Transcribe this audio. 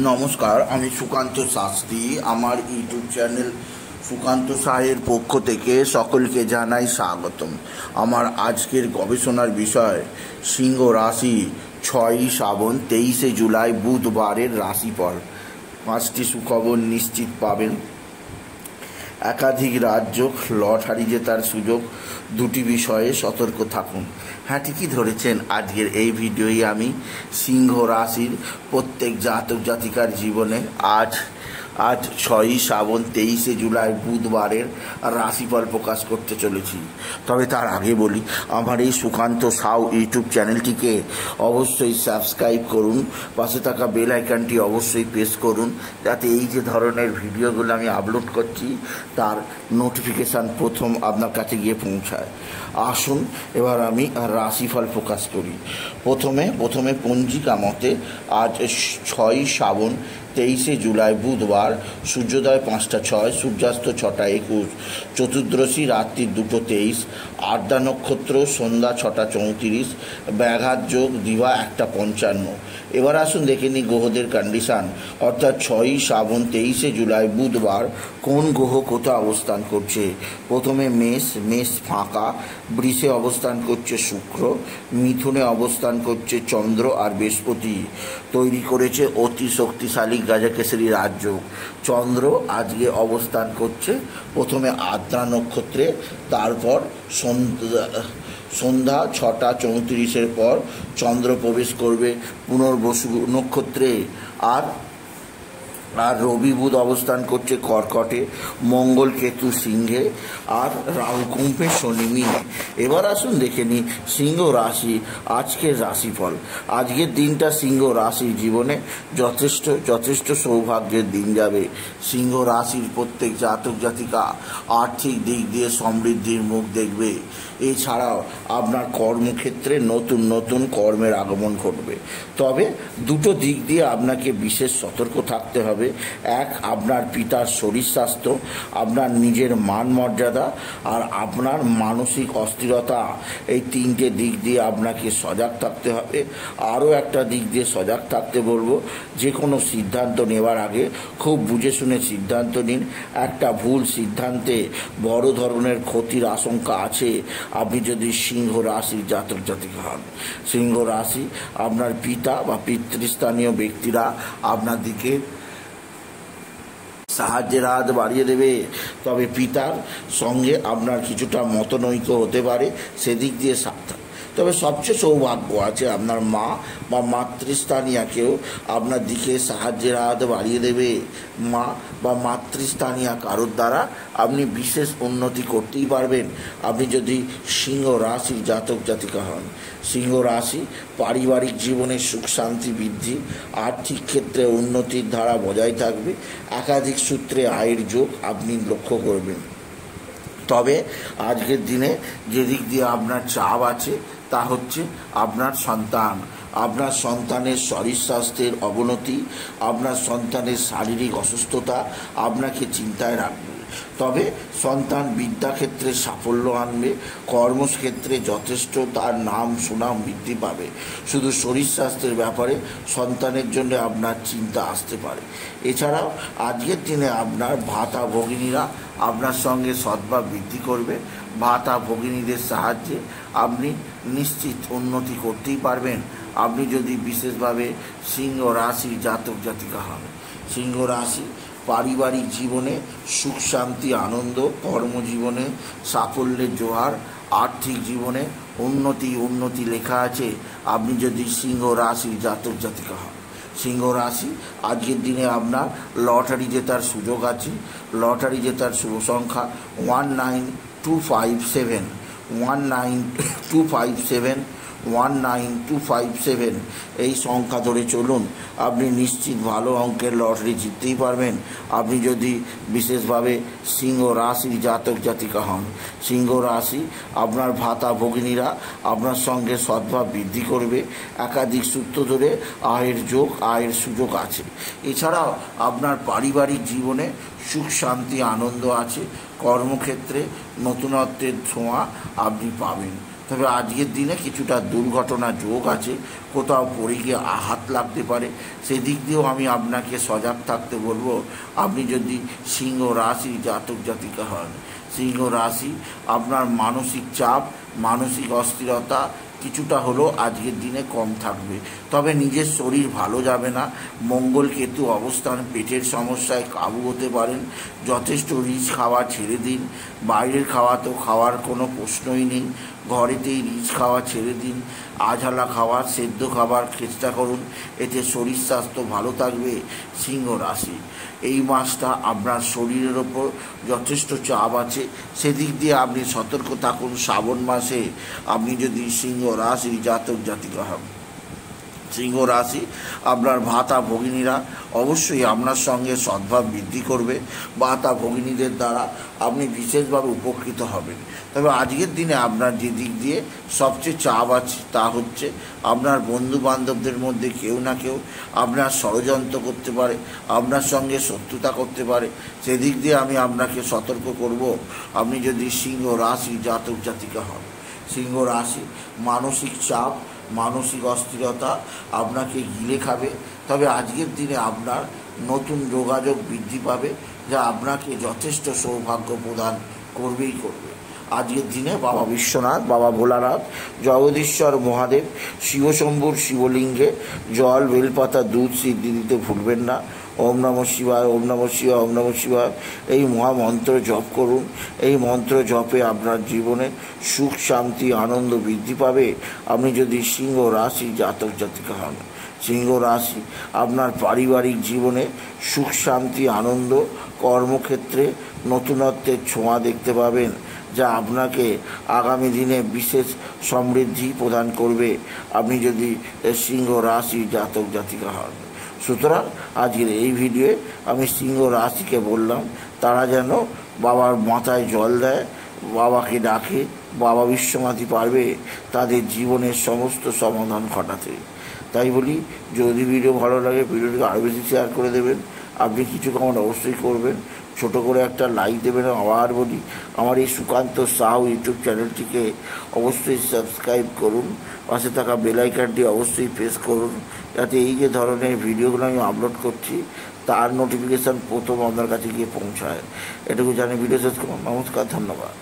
নমস্কার, আমি সুকান্ত শাস্ত্রী। আমার ইউটিউব চ্যানেল সুকান্ত সাহের পক্ষ থেকে সকলকে জানাই স্বাগতম। আমার আজকের গবেষণার বিষয় সিংহ রাশি 6ই শ্রাবণ 23শে জুলাই বুধবারের রাশিফল। 5টি সুখবর নিশ্চিত পাবেন। একাধিক রাজ্য, লটারি জেতার সুযোগ, 2টি বিষয়ে সতর্ক থাকুন। হ্যাঁ, ঠিকই ধরেছেন। আজকের এই ভিডিওই আমি সিংহ রাশির প্রত্যেক জাতক জাতিকার জীবনে আজ 6ই শ্রাবণ 23শে জুলাই বুধবারের রাশিফল প্রকাশ করতে চলেছি। তবে তার আগে বলি, আমার এই সুকান্ত সাউ ইউটিউব চ্যানেলটিকে অবশ্যই সাবস্ক্রাইব করুন, পাশে থাকা বেল আইকনটি অবশ্যই প্রেস করুন, যাতে এই যে ধরনের ভিডিওগুলো আমি আপলোড করছি তার নোটিফিকেশান প্রথম আপনার কাছে গিয়ে পৌঁছায়। আসুন এবার আমি রাশিফল প্রকাশ করি। প্রথমে পঞ্জিকা মতে আজ 6ই শ্রাবণ 23শে জুলাই বুধবার, সূর্যোদয় 5টা 6, সূর্যাস্ত 6টা 21, চতুর্দশী রাত্রি 2টো 23, আদ্রা নক্ষত্র সন্ধ্যা 6টা 34, ব্যাঘাত যোগ দিবা 1টা 55। এবার আসুন দেখে নিই গ্রহদের কন্ডিশান, অর্থাৎ 6ই শ্রাবণ 23শে জুলাই বুধবার কোন গ্রহ কোথায় অবস্থান করছে। প্রথমে মেষ ফাঁকা, বৃষে অবস্থান করছে শুক্র, মিথুনে অবস্থান করছে চন্দ্র আর বৃহস্পতি। তৈরি করেছে অতি শক্তিশালী গাজাকেশরী রাজ্য। চন্দ্র আজকে অবস্থান করছে প্রথমে আদ্রা নক্ষত্রে, তারপর সন্ধ্যা 6টা 34-এর পর চন্দ্র প্রবেশ করবে পুনর্বসু নক্ষত্রে। আর রবি বুধ অবস্থান করছে কর্কটে, মঙ্গল কেতু সিংহে, আর রাহু কুম্ভে, শনি মিনে। এবার আসুন দেখে নিই সিংহ রাশি আজকের রাশিফল। আজকের দিনটা সিংহ রাশির জীবনে যথেষ্ট সৌভাগ্যের দিন যাবে। সিংহ রাশির প্রত্যেক জাতক জাতিকা আর্থিক দিক দিয়ে সমৃদ্ধির মুখ দেখবে। এছাড়াও আপনার কর্মক্ষেত্রে নতুন কর্মের আগমন ঘটবে। তবে 2টো দিক দিয়ে আপনাকে বিশেষ সতর্ক থাকতে হবে। এক, আপনার পিতার শরীর স্বাস্থ্য, আপনার নিজের মান মর্যাদা আর আপনার মানসিক অস্থিরতা, এই 3টে দিক দিয়ে আপনাকে সজাগ থাকতে হবে। আরও একটা দিক দিয়ে সজাগ থাকতে বলবো, যে কোনো সিদ্ধান্ত নেওয়ার আগে খুব বুঝে শুনে সিদ্ধান্ত নিন। একটা ভুল সিদ্ধান্তে বড় ধরনের ক্ষতির আশঙ্কা আছে আপনি যদি সিংহ রাশির জাতক জাতিকা হন। সিংহ রাশি আপনার পিতা বা পিতৃস্থানীয় ব্যক্তিরা আপনার দিকে সাহায্যের হাত বাড়িয়ে দেবে। তবে পিতার সঙ্গে আপনার কিছুটা মতনৈক্য হতে পারে, সেদিক দিয়ে সাবধান। তবে সবচেয়ে সৌভাগ্য আছে, আপনার মা বা মাতৃস্থানীয়াকেও আপনার দিকে সাহায্যের হাত বাড়িয়ে দেবে। মা বা মাতৃস্থানীয়া কারোর দ্বারা আপনি বিশেষ উন্নতি করতেই পারবেন আপনি যদি সিংহ রাশির জাতক জাতিকা হন। সিংহ রাশি পারিবারিক জীবনে সুখ শান্তি বৃদ্ধি, আর্থিক ক্ষেত্রে উন্নতির ধারা বজায় থাকবে। একাধিক সূত্রে আয়ের যোগ আপনি লক্ষ্য করবেন। তবে আজকের দিনে যে দিক দিয়ে আপনার চাপ আছে তা হচ্ছে আপনার সন্তানের শরীর স্বাস্থ্যের অবনতি, আপনার সন্তানের শারীরিক অসুস্থতা আপনাকে চিন্তায় রাখবে। তবে সন্তান বিদ্যাক্ষেত্রে সাফল্য আনবে, কর্মক্ষেত্রে যথেষ্ট তার নাম সুনাম বৃদ্ধি পাবে। শুধু শরীর স্বাস্থ্যের ব্যাপারে সন্তানের জন্য আপনার চিন্তা আসতে পারে। এছাড়াও আজকের দিনে আপনার ভাতা ভগিনীরা আপনার সঙ্গে সদ্ভাব বৃদ্ধি করবে। ভাতা ভগিনীদের সাহায্যে আপনি নিশ্চিত উন্নতি করতেই পারবেন আপনি যদি বিশেষভাবে সিংহ রাশির জাতক জাতিকা হন। সিংহ রাশি পারিবারিক জীবনে সুখ শান্তি আনন্দ, কর্মজীবনে সাফল্যের জোয়ার, আর্থিক জীবনে উন্নতি লেখা আছে আপনি যদি সিংহ রাশির জাতক জাতিকা হন। সিংহ রাশি আজকের দিনে আপনার লটারি জেতার সুযোগ আছে। লটারি জেতার শুভ সংখ্যা 19257, 19257 এই সংখ্যা ধরে চলুন, আপনি নিশ্চিত ভালো অঙ্কের লটারি জিততেই পারবেন আপনি যদি বিশেষভাবে সিংহ রাশির জাতক জাতিকা হন। সিংহ রাশি আপনার ভাতা ভগিনীরা আপনার সঙ্গে সদ্ভাব বৃদ্ধি করবে। একাধিক সূত্র ধরে আয়ের সুযোগ আছে। এছাড়াও আপনার পারিবারিক জীবনে সুখ শান্তি আনন্দ আছে। কর্মক্ষেত্রে নতুনত্বের ছোঁয়া আপনি পাবেন। তবে আজকের দিনে কিছুটা দুর্ঘটনা যোগ আছে, কোথাও পড়ে গিয়ে আঘাত লাগতে পারে, সেদিক দিয়েও আমি আপনাকে সজাগ থাকতে বলবো। আপনি যদি সিংহ রাশি জাতক জাতিকা হন, সিংহ রাশি, আপনার মানসিক চাপ, মানসিক অস্থিরতা কিছুটা হলেও আজকের দিনে কম থাকবে। তবে নিজের শরীর ভালো যাবে না। মঙ্গল কেতু অবস্থান, পেটের সমস্যায় কাবু হতে পারেন। যথেষ্ট রিচ খাওয়া ছেড়ে দিন। বাইরের খাওয়া তো খাওয়ার কোনো প্রশ্নই নেই, ঘরেতেই রিচ খাওয়া ছেড়ে দিন। আঝালা খাবার, সেদ্ধ খাবার চেষ্টা করুন, এতে শরীর স্বাস্থ্য ভালো থাকবে। সিংহ রাশি, এই মাসটা আপনার শরীরের ওপর যথেষ্ট চাপ আছে, সেদিক দিয়ে আপনি সতর্ক থাকুন। শ্রাবণ মাসে আপনি যদি সিংহ রাশি জাতক জাতিকা হন, সিংহ রাশি, আপনার ভাতা ভগিনীরা অবশ্যই আপনার সঙ্গে সদ্ভাব বৃদ্ধি করবে। ভাতা ভগিনীদের দ্বারা আপনি বিশেষভাবে উপকৃত হবেন। তবে আজকের দিনে আপনার যে দিক দিয়ে সবচেয়ে চাপ আছে তা হচ্ছে আপনার বন্ধু বান্ধবদের মধ্যে কেউ না কেউ আপনার ষড়যন্ত্র করতে পারে, আপনার সঙ্গে শত্রুতা করতে পারে। সেদিক দিয়ে আমি আপনাকে সতর্ক করব। আপনি যদি সিংহ রাশি জাতক জাতিকা হন, সিংহ রাশি, মানসিক চাপ, মানসিক অস্থিরতা আপনাকে গিলে খাবে। তবে আজকের দিনে আপনার নতুন যোগাযোগ বৃদ্ধি পাবে, যা আপনাকে যথেষ্ট সৌভাগ্য প্রদান করবেই করবে। আজকের দিনে বাবা বিশ্বনাথ, বাবা ভোলানাথ, জগদীশ্বর মহাদেব, শিবশম্ভুর শিবলিঙ্গে জল, বেলপাতা, দুধ, সিদ্ধি দিতে ভুলবেন না। ওম নমঃ শিবায়, ওম নমঃ শিবায়, ওম নমঃ শিবায় এই মহামন্ত্র জপ করুন। এই মন্ত্র জপে আপনার জীবনে সুখ, শান্তি, আনন্দ বৃদ্ধি পাবে। আপনি যদি সিংহ রাশি জাতক জাতিকা হন, সিংহ রাশি, আপনার পারিবারিক জীবনে সুখ, শান্তি, আনন্দ, কর্মক্ষেত্রে নতুনত্বের ছোঁয়া দেখতে পাবেন, যা আপনাকে আগামী দিনে বিশেষ সমৃদ্ধি প্রদান করবে। আপনি যদি সিংহ রাশি জাতক জাতিকা হন। সুতরাং আজকের এই ভিডিওয়ে আমি সিংহ রাশিকে বললাম তারা যেন বাবার মাথায় জল দেয়, বাবাকে ডাকে। বাবা বিশ্বনাথই পারবে তাদের জীবনের সমস্ত সমাধান ঘটাতে। তাই বলি, যদি ভিডিও ভালো লাগে ভিডিওটিকে আরও বেশি শেয়ার করে দেবেন। আপনি কিছু কমেন্ট অবশ্যই করবেন, ছোট করে একটা লাইক দেবেন। আবার বলি, আমার এই সুকান্ত সাহু ইউটিউব চ্যানেলটিকে অবশ্যই সাবস্ক্রাইব করুন। পাশে থাকা বেল আইকনটি অবশ্যই প্রেস করুন, যাতে এই যে ধরনের ভিডিওগুলো আমি আপলোড করছি তার নোটিফিকেশান প্রথম আপনার কাছে গিয়ে পৌঁছায়। এটুকু জানি ভিডিও শেষ করুন। নমস্কার, ধন্যবাদ।